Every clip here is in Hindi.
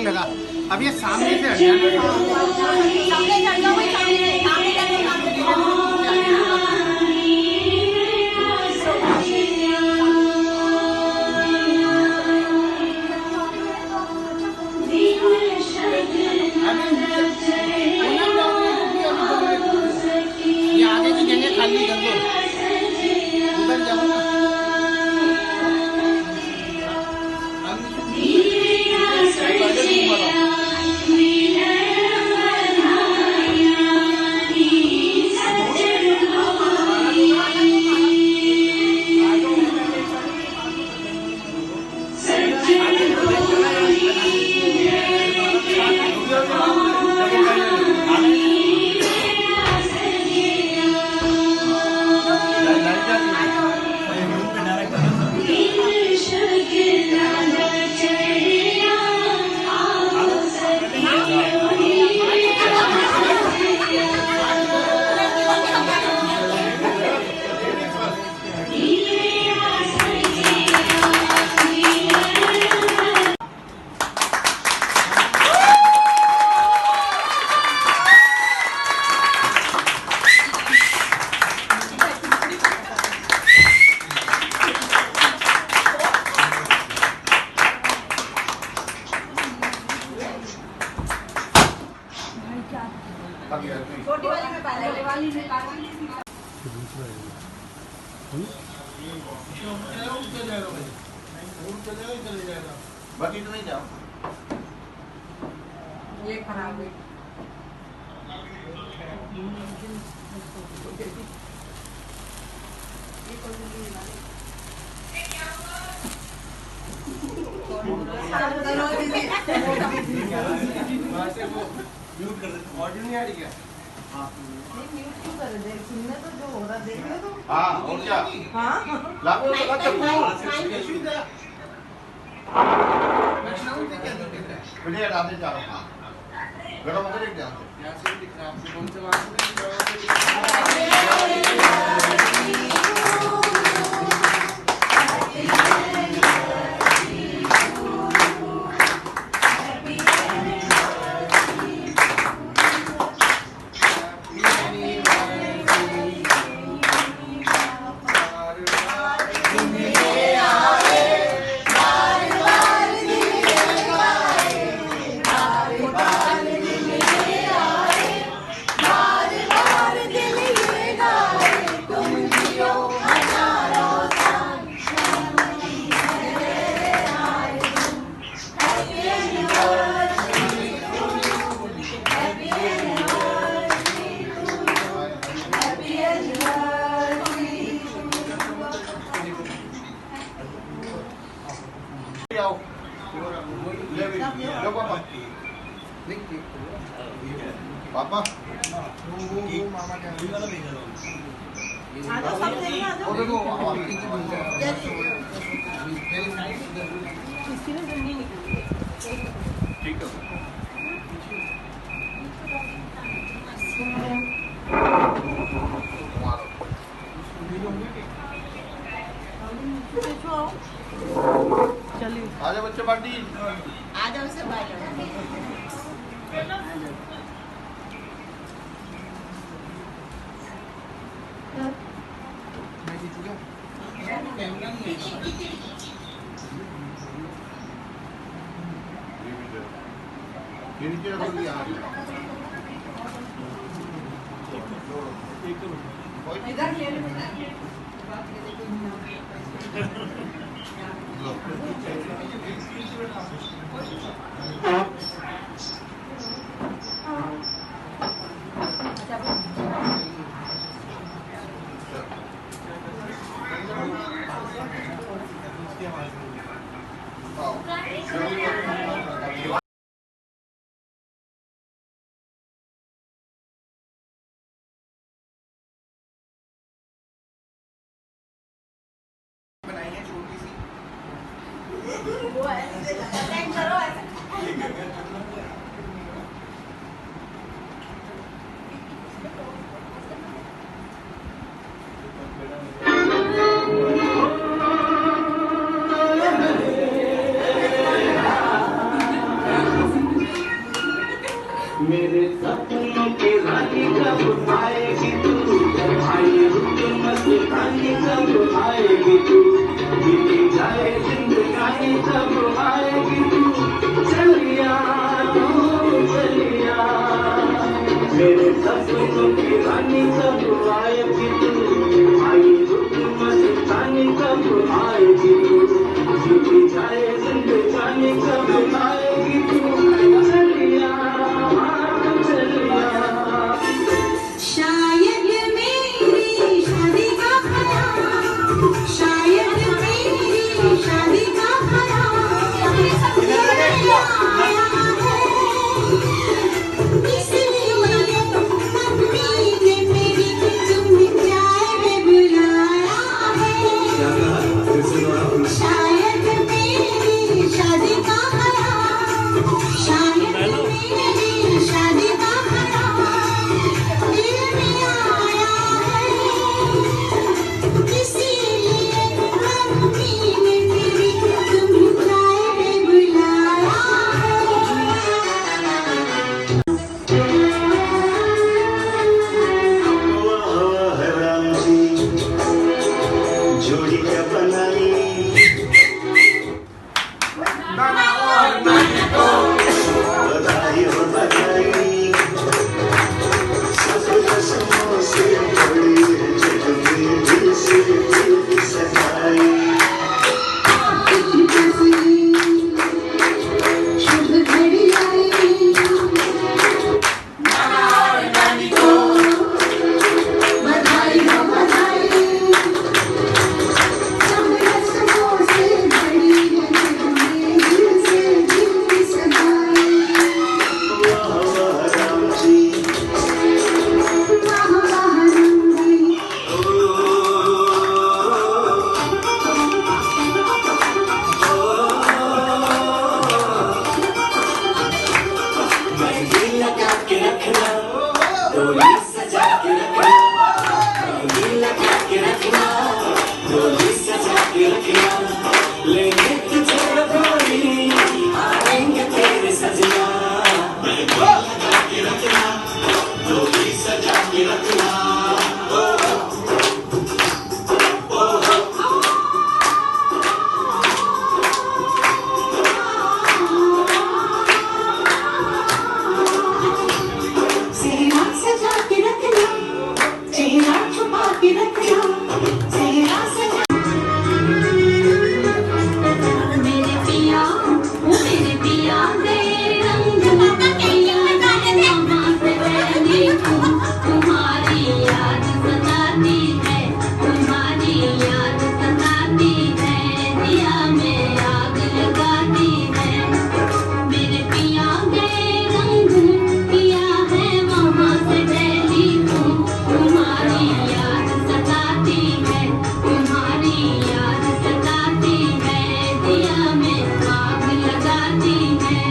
लगा। अब ये सामने से हट जाना, सामने चढ़ जाओ भाई, सामने जाओ। ये आगे की जगह खाली कर दो, उधर जाओ ना। छोटी वाली में पहले वाली में बाकी तो नहीं जाओ, ये खराब है। म्यूट कर देते, ऑडियो नहीं आ रही क्या? हाँ म्यूट क्यों कर दे, सुनने तो जो हो रहा देख लो तो। हाँ और क्या? हाँ लागू लगा चप्पू बढ़िया डालते जा रहा हूँ, गरम होकर एक डालते यहाँ से दिख रहा है आपको कौन से बात पापा मामा क्या ठीक है चलिए आजा बच्चे पार्टी आ जाओ से बाहर इधर ले वो ऐसे करो ऐसे मेरे सपनों की रानी कब आएगी तू, आई रुक मस्तानी कब आएगी तू, बीती जाए जिंदगानी कब आएगी तू, चलिया चलिया। मेरे सपनों की रानी कब आएगी तू, आई रुक मस्तानी कब आएगी तू, बीती जाए जिंदगानी कब आएगी तू, चलिया चलिया। शायद मेरी शादी का ख्याल, शायद मेरी शादी का ख्याल तेरे आया है, इसलिए मम्मी ने मेरी तुम जाए बुलाया है। शायद मेरी शादी का ख्याल, शायद मेरी शादी का ख्याल दिल में आया है, इसीलिए मम्मी ने मेरी तुम जाए बुलाया वाह राम जी, जोड़ी क्या बनाई, बधाई हो बधाई, सब रस्मों से बड़ी है जग में दिल से दिल सगाई। शुभ घड़ी आई, बधाई हो बधाई, सब रस्मों से बड़ी है जग में दिल से दिल सगाई। वाह वाह राम जी, वाह वाह राम जी, मेहंदी लगा के रखना, डोली सजा के रखना, मेहंदी लगा के रखना, डोली सजा के रखना, लेंगे तुझे रखोली, आएंगे तेरे सजना, मेहंदी लगा के रखना, डोली सजा के रखना। सेहरा सजा के रखना, चेहरा छुपा के रखना, सेहरा सजा। मेरे पिया ओ मेरे पिया तेरे रंग लगा मामा से पहली तुम्हारी याद सताती है, तुम्हारी याद सताती है, दिया में आग लगाती है। मेरे पिया गए रंग किया है मामा से पहली तुम्हारी याद सताती है, तुम्हारी याद सताती है, दिया में आग लगाती है।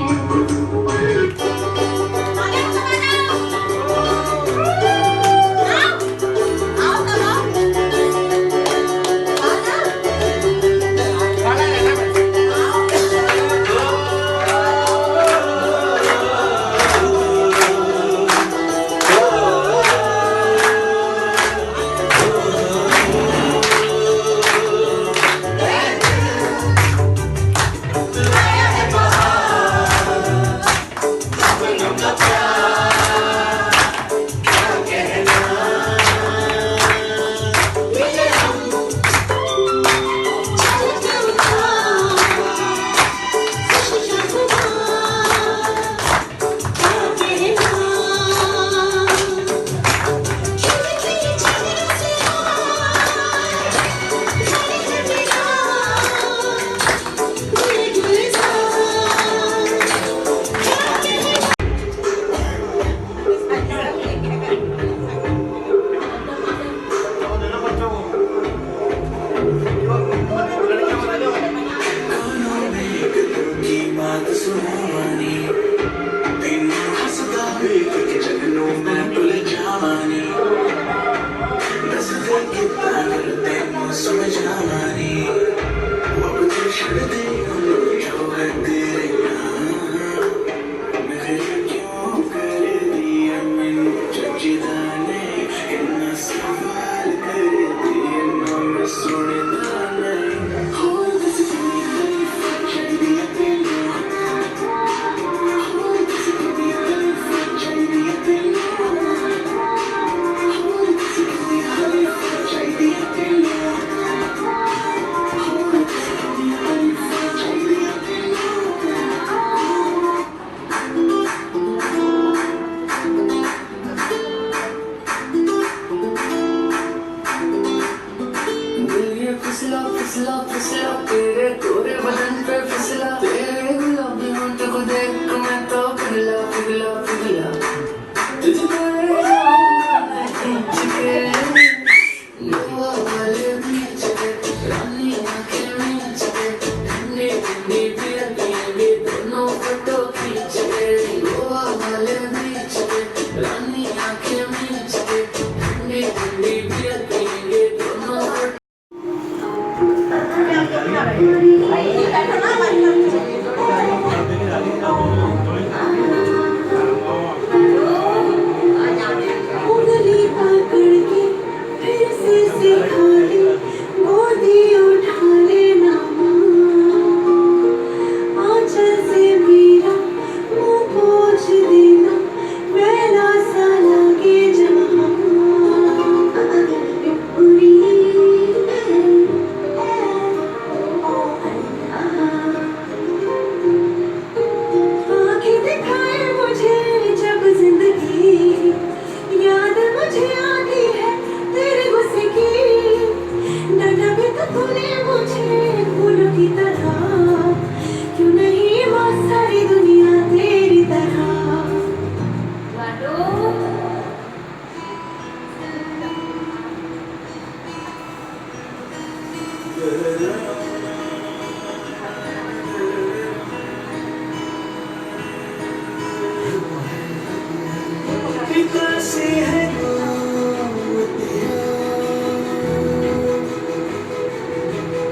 पिता से है नाम तेरा,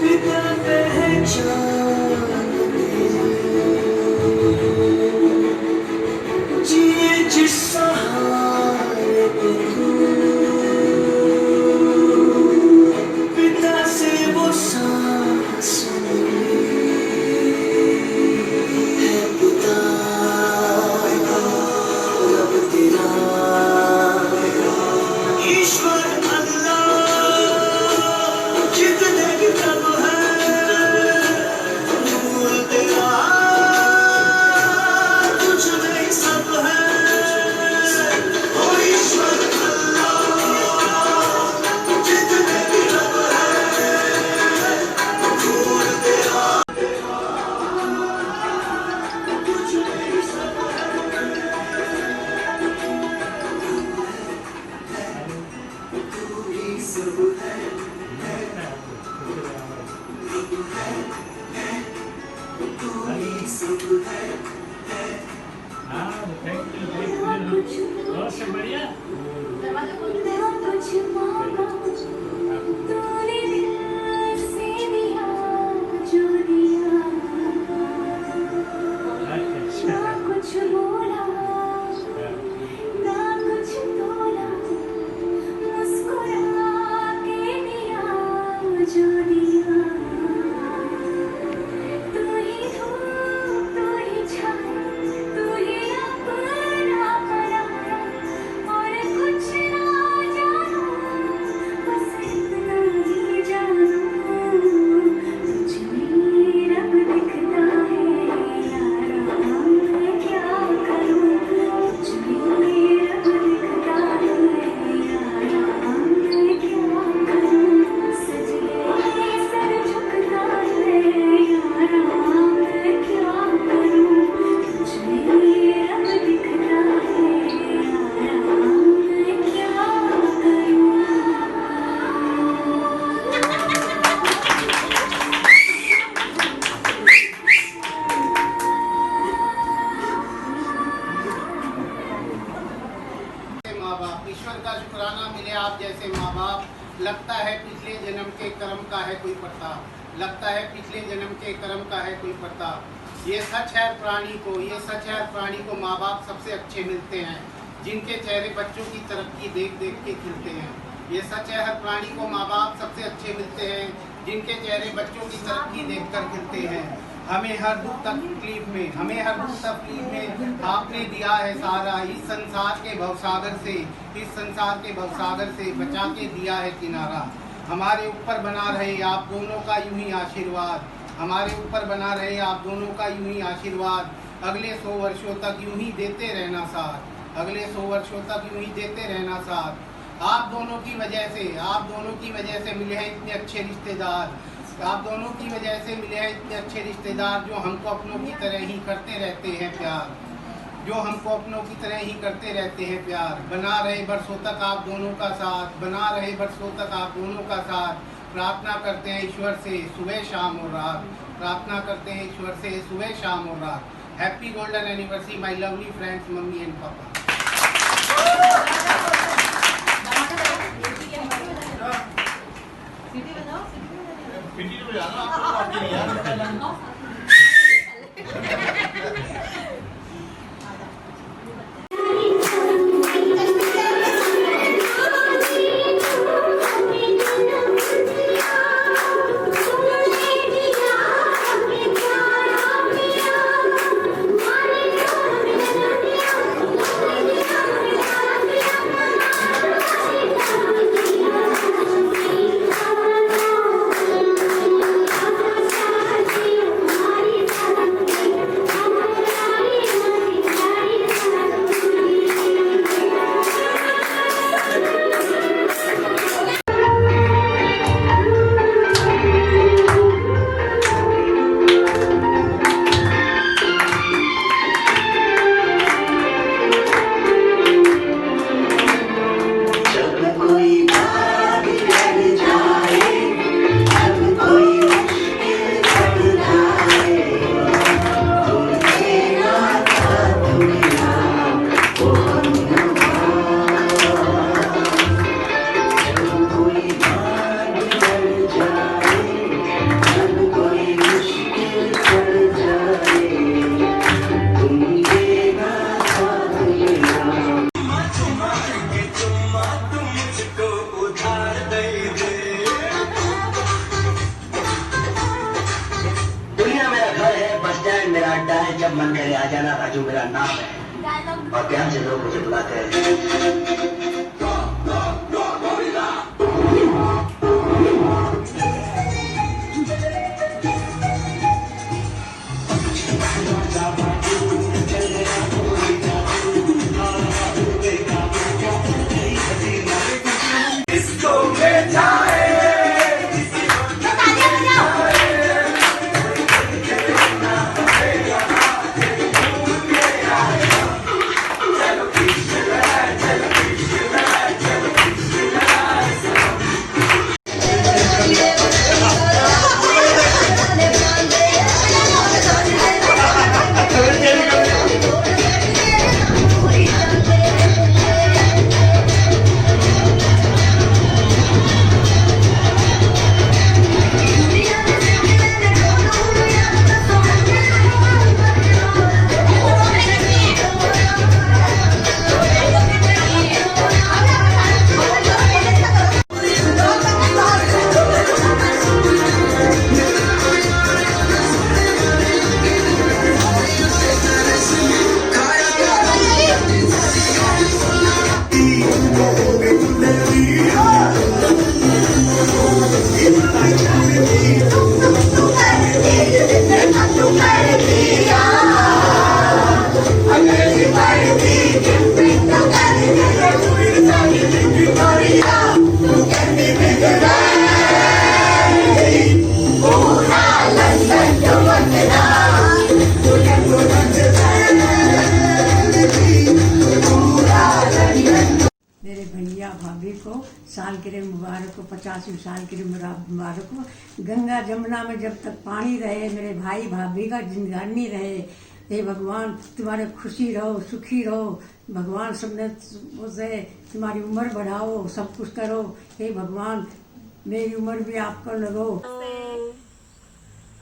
पिता पहचान तेरा, जिए जिस सहारे पे तू, पिता से वो सांस मिली है पिता, रब तेरा ईश्वर अल्लाह जितने भी रब है, नूर तेरा कुछ नहीं सब है, ओ ईश्वर अल्लाह जितने भी रब है, नूर तेरा कुछ नहीं सब है, तू ही सब है, तू ही सब है। बढ़िया दरवाजा खोल दे। कुछ मांगा तूने दिल से दिया जो दिया, ना कुछ बोला ना कुछ तोला, मुस्कुरा के दिया जो दिया, तू ही धूप तू ही छाया, तू ही अपना पराया, और कुछ ना जानू बस इतना ही जानू, तुझ में रब दिखता है यारा, मैं क्या करूं, तुझ में रब दिखता है यारा, मैं क्या करूं, सजदे में सर झुकता है यारा, मैं क्या करूं, तुझ में रब दिखता है यारा, मैं क्या करूं। माँ बाप, ईश्वर का शुक्राना मिले आप जैसे माँ बाप, लगता है पिछले जन्म के कर्म का है कोई प्रताप, लगता है पिछले जन्म के कर्म का है कोई प्रताप। ये सच है प्राणी को, ये सच है प्राणी को माँ बाप सबसे अच्छे मिलते हैं, जिनके चेहरे बच्चों की तरक्की देख देख के खिलते हैं। ये सच है हर प्राणी को माँ बाप सबसे अच्छे मिलते हैं, जिनके चेहरे बच्चों की तरक्की देख कर खिलते हैं। हमें हर दुख तकलीफ में, हमें हर दुख तकलीफ में आपने दिया है सारा, इस संसार के भवसागर से, इस संसार के भवसागर से बचा के दिया है किनारा। हमारे ऊपर बना रहे आप दोनों का यूं ही आशीर्वाद, हमारे ऊपर बना रहे आप दोनों का यूं ही आशीर्वाद, अगले 100 वर्षों तक यूं ही देते रहना साथ, अगले 100 वर्षों तक यूं ही देते रहना साथ। आप दोनों की वजह से, आप दोनों की वजह से मिले हैं इतने अच्छे रिश्तेदार, आप दोनों की वजह से मिले हैं इतने अच्छे रिश्तेदार, जो हमको अपनों की तरह ही करते रहते हैं प्यार, जो हमको अपनों की तरह ही करते रहते हैं प्यार। बना रहे बरसों तक आप दोनों का साथ, बना रहे बरसों तक आप दोनों का साथ। प्रार्थना करते हैं ईश्वर से सुबह शाम और रात, प्रार्थना करते हैं ईश्वर से सुबह शाम और रात। Happy golden anniversary my lovely friends mummy and पापा। सीटी बजाओ, सीटी बजाओ। पिटी तो जाना आपको आती नहीं यार। Thank you. राजू मेरा नाम है और प्यार से लोग मुझे बुलाते हैं। मेरे भैया भाभी को सालगिरह मुबारक हो, 50वीं सालगिरह मुबारक हो। गंगा जमुना में जब तक पानी रहे, मेरे भाई भाभी का जिंदगानी रहे। हे भगवान, तुम्हारे खुशी रहो, सुखी रहो। भगवान सबने से तुम्हारी उम्र बढ़ाओ, सब कुछ करो। हे भगवान, मेरी उम्र भी आपको लगो।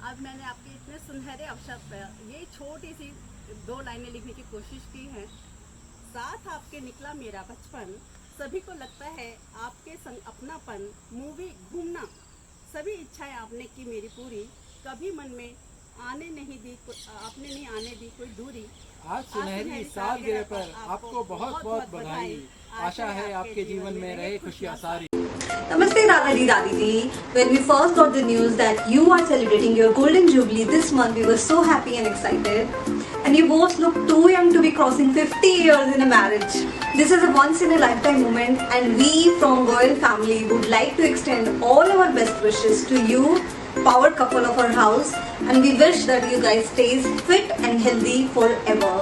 आज मैंने आपके इतने सुनहरे अवसर पर ये छोटी सी 2 लाइनें लिखने की कोशिश की है। साथ आपके निकला मेरा बचपन, सभी को लगता है आपके संग अपनापन। मूवी घूमना, सभी इच्छाएं आपने की मेरी पूरी। कभी मन में आने नहीं दी, आपने नहीं आने दी कोई दूरी। आज सुनहरी सालगिरह पर आपको बहुत बहुत बधाई। आशा है आपके जीवन में रहे खुशियाँ सारी। Namaste Dadi Ji. When we first got the news that you are celebrating your golden jubilee this month, we were so happy and excited. And you both look too young to be crossing 50 years in a marriage. This is a once in a lifetime moment, and we from Goyal family would like to extend all our best wishes to you, power couple of our house, and we wish that you guys stays fit and healthy forever.